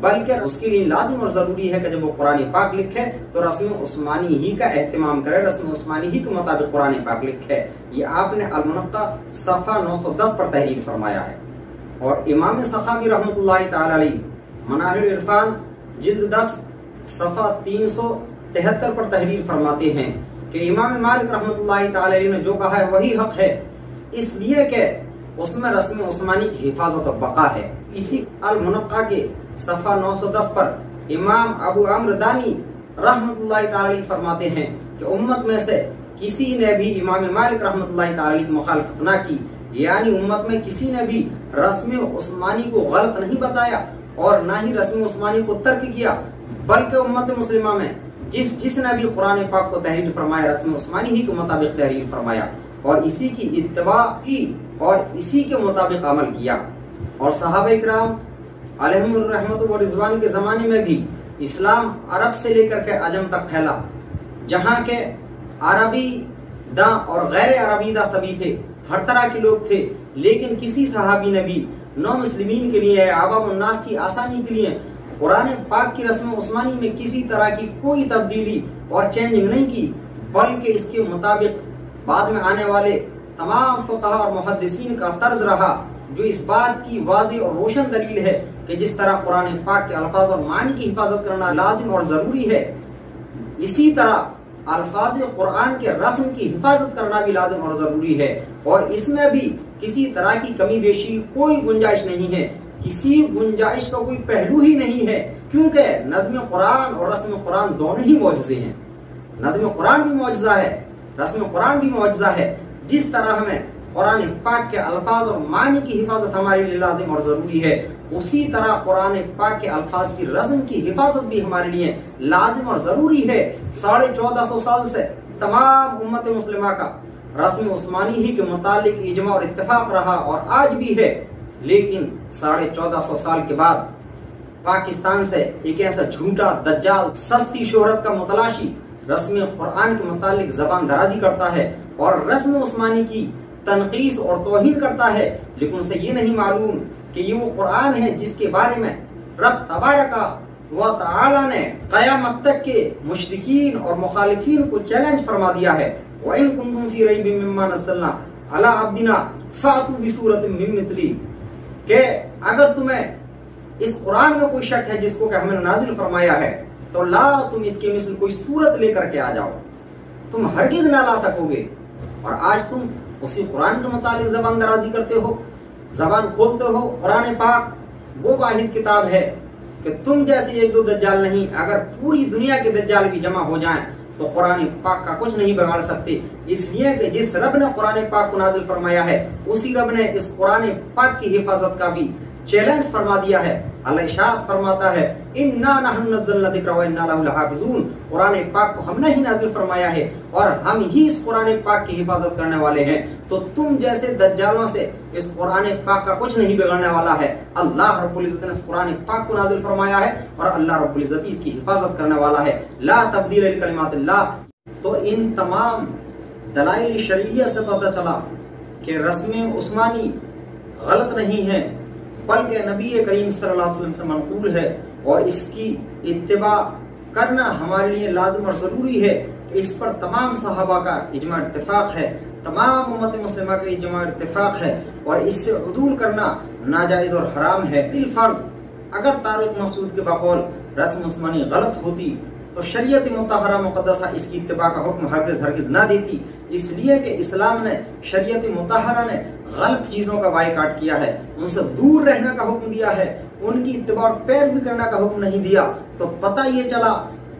بلکہ اس کے لیے لازم اور ضروری ہے کہ جب وہ قرآن پاک لکھے تو رسم عثمانی ہی کا اہتمام کرے، رسم عثمانی ہی کے مطابق قرآن پاک لکھے۔ یہ آپ نے المنقع صفحہ 910 پر تحریر فرمایا ہے۔ اور امام سخاوی رحمۃ اللہ تعالی علیہ منار العرفان جلد 10 صفحہ 373 پر تحریر فرماتے ہیں کہ امام مالک رحمۃ اللہ تعالی علیہ نے جو کہا ہے وہی حق ہے، اس لیے کہ اس میں رسم عثمانی کی حفاظت اور بقا ہے۔ اسی المنقع کے صفحہ 910 پر امام ابو عمرو دانی رحمۃ اللہ تعالی علیہ فرماتے ہیں کہ امت میں سے کسی نے بھی امام مالک رحمۃ اللہ تعالی علیہ کی مخالفت نہ کی، یعنی امت میں کسی نے بھی رسم عثمانی کو غلط نہیں بتایا اور نہ ہی رسم عثمانی کو ترک کیا، بلکہ امت مسلمہ میں جس نے بھی قرآن پاک کو تحریر فرمایا رسم عثمانی ہی کے مطابق تحریر فرمایا اور اسی کی اتباع کی اور اسی کے مطابق عمل کیا۔ اور صحابہ کرام علیہم الرحمت و رضوان کے زمانے میں بھی اسلام عرب سے لے کر کے عجم تک پھیلا، جہاں کے عربی داں اور غیر عربی داں سبھی تھے، ہر طرح کے لوگ تھے، لیکن کسی صحابی نے بھی نو مسلمین کے لیے، عوام الناس کی آسانی کے لیے قرآن پاک کی رسم عثمانی میں کسی طرح کی کوئی تبدیلی اور چینجنگ نہیں کی، بلکہ اس کے مطابق بعد میں آنے والے تمام فقہاء اور محدثین کا طرز رہا، جو اس بات کی واضح اور روشن دلیل ہے کہ جس طرح قرآن پاک کے الفاظ اور معنی کی حفاظت کرنا لازم اور ضروری ہے، اسی طرح الفاظ قرآن کے رسم کی حفاظت کرنا بھی لازم اور ضروری ہے، اور اس میں بھی کسی طرح کی کمی بیشی کوئی گنجائش نہیں ہے، کسی گنجائش کا کوئی پہلو ہی نہیں ہے، کیونکہ نظم قرآن اور رسم قرآن دونوں ہی معجزے ہیں۔ نظم قرآن بھی معجزہ ہے، رسم قرآن بھی معجزہ ہے۔ جس طرح ہمیں قرآن پاک کے الفاظ اور معنی کی حفاظت ہمارے لیے لازم اور ضروری ہے، اسی طرح قرآن پاک کے الفاظ کی رسم کی حفاظت بھی ہمارے لیے لازم اور ضروری ہے۔ 1450 سال سے تمام امت مسلمہ کا رسم عثمانی ہی کے متعلق اجماع اور اتفاق رہا اور آج بھی ہے، لیکن 1450 سال کے بعد پاکستان سے ایک ایسا جھوٹا دجال سستی شہرت کا متلاشی رسم قرآن کے متعلق زبان درازی کرتا ہے اور رسم عثمانی کی تنقیص اور توہین کرتا ہے، لیکن اسے یہ نہیں معلوم کہ یہ وہ قرآن ہے جس کے بارے میں رب تبارک و تعالی نے قیامت تک کے مشرکین اور مخالفین کو چیلنج فرما دیا ہے، وَإِن كُنتُمْ فِي رَيْبٍ مِّمَّا نَزَّلْنَا عَلَىٰ عَبْدِنَا فَأْتُوا بِسُورَةٍ مِّن مِّثْلِهِ، کہ اگر تمہیں اس قرآن میں کوئی شک ہے جس کو کہ ہم نے نازل فرمایا ہے تو تم اس کے مثل کوئی صورت لے کر کے آ جاؤ، تم ہرگز نہ لا سکو گے۔ اور آج تم اسی قرآن کے متعلق زبان درازی کرتے ہو، زبان کھولتے ہو۔ قرآن پاک وہ واحد کتاب ہے کہ تم جیسے ایک دو دجال نہیں، اگر پوری دنیا کے دجال بھی جمع ہو جائیں تو قرآن پاک کا کچھ نہیں بگاڑ سکتے، اس لیے کہ جس رب نے قرآن پاک کو نازل فرمایا ہے اسی رب نے اس قرآن پاک کی حفاظت کا بھی چیلنج فرما دیا ہے۔ اللہ ارشاد فرماتا ہے اِنَّا نَحْنُ نَزَّلْنَا الذِّکْرَ وَإِنَّا لَهُ لَحَافِظُونَ، قرآن پاک کو ہم نے ہی نازل فرمایا ہے اور ہم ہی اس قرآن پاک کی حفاظت کرنے والے ہیں، تو تم جیسے دجالوں سے اس قرآن پاک کا کچھ نہیں بگڑنے والا ہے۔ اللہ رب العزت نے اس قرآن پاک کو نازل فرمایا ہے اور اللہ رب العزت اس کی حفاظت کرنے والا ہے۔ لا تبدیل لکلمات اللہ۔ تو ان تمام دلائل شرعیہ سے پتہ چلا کہ رسم عثمانی غلط نہیں ہے، بلکہ نبی کریم صلی اللہ علیہ وسلم سے منقول ہے اور اس کی اتباع کرنا ہمارے لیے لازم اور ضروری ہے کہ اس پر تمام صحابہ کا اجماع اتفاق ہے، تمام امت مسلمہ کا اجماع اتفاق ہے، اور اس سے عدول کرنا ناجائز اور حرام ہے بالفرض۔ اگر طارق مسعود کے بقول رسم عثمانی غلط ہوتی تو شریعت مطہرہ مقدسہ اس کی اتباع کا حکم ہرگز نہ دیتی، اس لیے کہ اسلام نے، شریعت مطہرہ نے غلط چیزوں کا بائیکاٹ کیا ہے، ان سے دور رہنے کا حکم دیا ہے، ان کی اتباع اور پیروی کرنے کا حکم نہیں دیا۔ تو پتہ یہ چلا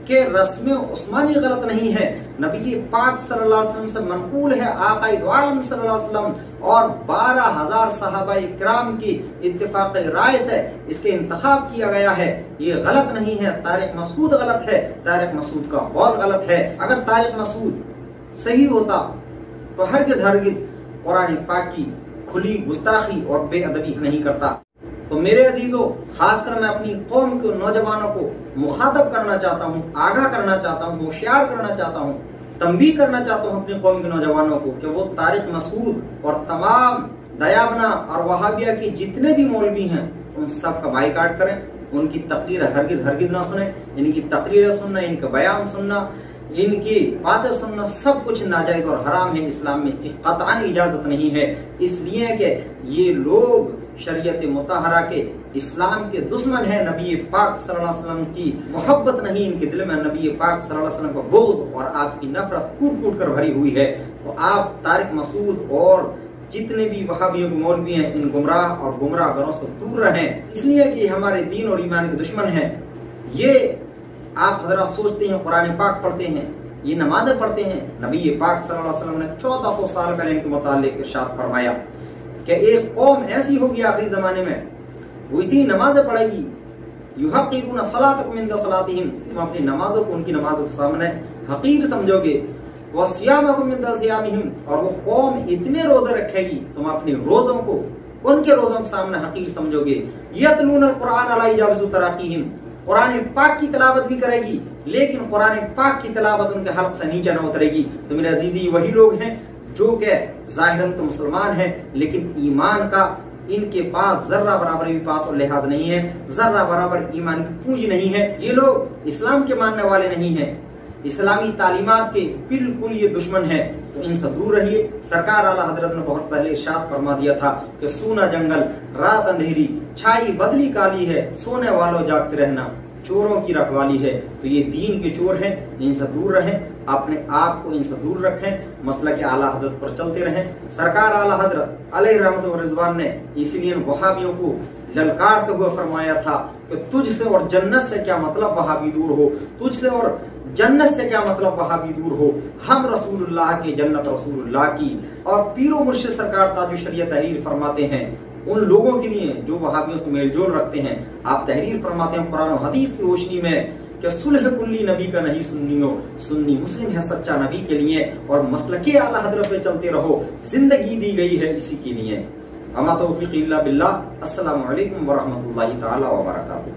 کہ رسم عثمانی غلط نہیں ہے، نبی پاک صلی اللہ علیہ وسلم سے منقول ہے، آقا دو عالم صلی اللہ علیہ وسلم اور 12,000 صحابہ کرام کی اتفاق رائے سے اس کے انتخاب کیا گیا ہے۔ یہ غلط نہیں ہے، طارق مسعود غلط ہے، طارق مسعود کا قول غلط ہے۔ اگر طارق مسعود صحیح ہوتا تو ہرگز قرآن پاک کی کھلی گستاخی اور بے ادبی نہیں کرتا۔ تو میرے عزیزو، خاص کر میں اپنی قوم کے نوجوانوں کو مخاطب کرنا چاہتا ہوں، آگاہ کرنا چاہتا ہوں، ہوشیار کرنا چاہتا ہوں، تنبیہ کرنا چاہتا ہوں اپنی قوم کے نوجوانوں کو کہ وہ طارق مسعود اور تمام دیابنا اور وہابیہ کے جتنے بھی مولوی ہیں ان سب کا بائیکاٹ کریں، ان کی تقریر ہرگز ہرگز نہ سنیں. ان کی تقریر سننا، ان کا بیان سننا، ان کی باتیں سننا سب کچھ ناجائز اور حرام ہے. اسلام میں اس کی قطعاً اجازت نہیں ہے، اس لیے کہ یہ لوگ شریعت مطہرہ کے، اسلام کے دشمن ہیں. نبی پاک صلی اللہ علیہ وسلم کی محبت نہیں ان کے دل میں، نبی پاک صلی اللہ علیہ وسلم کا بغض اور آپ کی نفرت کوٹ کوٹ کر بھری ہوئی ہے. تو آپ طارق مسعود اور جتنے بھی وہابیوں کے مولوی ہیں ان گمراہ اور گمراہ گروں سے دور رہیں، اس لیے کہ ہمارے دین اور ایمان کے دشمن ہیں. یہ آپ حضرات سوچتے ہیں قرآن پاک پڑھتے ہیں، یہ نمازیں پڑھتے ہیں. نبی پاک صلی اللہ علیہ وسلم نے 1400 سال پہلے ان کے متعلق ارشاد فرمایا کہ ایک قوم ایسی ہوگی آخری زمانے میں، وہ اتنی نمازیں پڑھے گی، یحقرون صلاتکم عند صلاتہم، تم اپنی نمازوں کو ان کی نمازوں کے سامنے حقیر سمجھو گے. وصیامکم عند صیامہم، اور وہ قوم اتنے روزے رکھے گی تم اپنے روزوں کو ان کے روزوں کے سامنے حقیر سمجھو گے. یتلون القرآن لا یجاوز تراقیہم، قرآن پاک کی تلاوت بھی کرے گی لیکن قرآن پاک کی تلاوت ان کے حلق سے نیچے نہ اترے گی. تو میرے عزیزی وہی لوگ ہیں جو کہ ظاہراً تو مسلمان ہیں لیکن ایمان کا ان کے پاس ذرہ برابر بھی پاس اور لحاظ نہیں ہے، ذرہ برابر ایمان کی پونجی نہیں ہے. یہ لوگ اسلام کے ماننے والے نہیں ہیں، اسلامی تعلیمات کے بالکل یہ دشمن ہے. تو ان سے دور رہیے. سرکار اعلیٰ حضرت نے بہت پہلے ارشاد فرما دیا تھا کہ سونا جنگل، رات اندھیری، چھائی بدلی کالی ہے، سونے والوں جاگتے رہنا چوروں کی رکھوالی ہے. تو یہ دین کے چور ہیں، ان سے دور رہیں، اپنے آپ کو ان سے دور رکھیں، مسلک اعلیٰ حضرت پر چلتے رہیں. سرکار اعلیٰ حضرت علیہ رحمت و رضوان نے اسی لیے وہابیوں کو للکارتے ہوئے فرمایا تھا کہ تجھ سے اور جنت سے کیا مطلب وہابی دور ہو، تجھ سے اور جنت سے کیا مطلب وہابی دور ہو. ہم رسول اللہ کی جنت رسول اللہ کی اور پیر و مرشد سرکار تاج الشریعہ تحریر فرماتے ہیں ان لوگوں کے لیے جو وہابیوں سے میل جول رکھتے ہیں. آپ تحریر فرماتے ہیں قرآن و حدیث کی روشنی میں کہ صلح کلی نبی کا نہیں سنیو، سنی مسلم ہے سچا نبی کے لیے، اور مسلک اعلیٰ حضرت پہ چلتے رہو، زندگی دی گئی ہے اسی کے لیے. اما توفیق الا باللہ. السلام علیکم ورحمۃ اللہ تعالی وبرکاتہ.